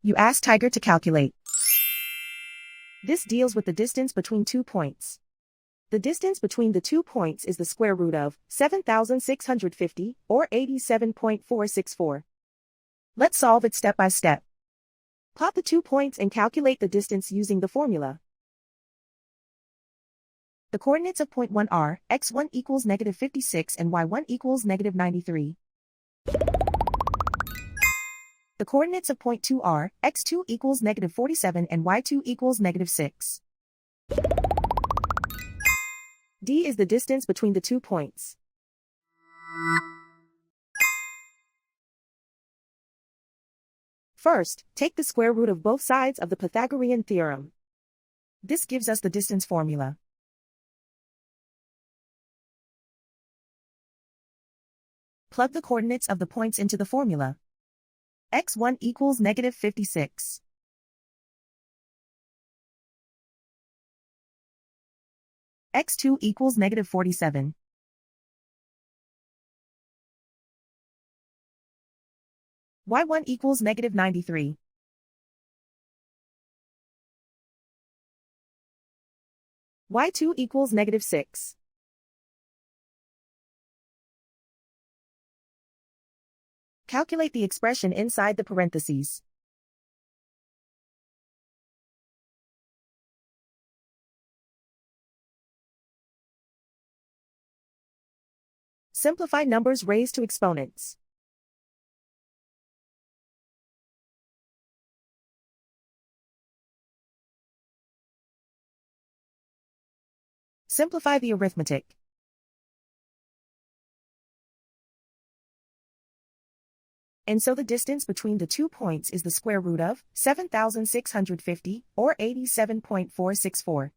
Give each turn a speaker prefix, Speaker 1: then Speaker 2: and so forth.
Speaker 1: You ask Tiger to calculate. This deals with the distance between 2 points. The distance between the 2 points is the square root of 7,650, or 87.464. Let's solve it step by step. Plot the 2 points and calculate the distance using the formula. The coordinates of point 1 are x1 equals -56 and y1 equals -93. The coordinates of point 2 are x2 equals -47 and y2 equals -6. D is the distance between the 2 points. First, take the square root of both sides of the Pythagorean theorem. This gives us the distance formula. Plug the coordinates of the points into the formula. x1 equals -56. x2 equals -47. y1 equals -93. y2 equals -6. Calculate the expression inside the parentheses. Simplify numbers raised to exponents. Simplify the arithmetic. And so the distance between the 2 points is the square root of 7,650, or 87.464.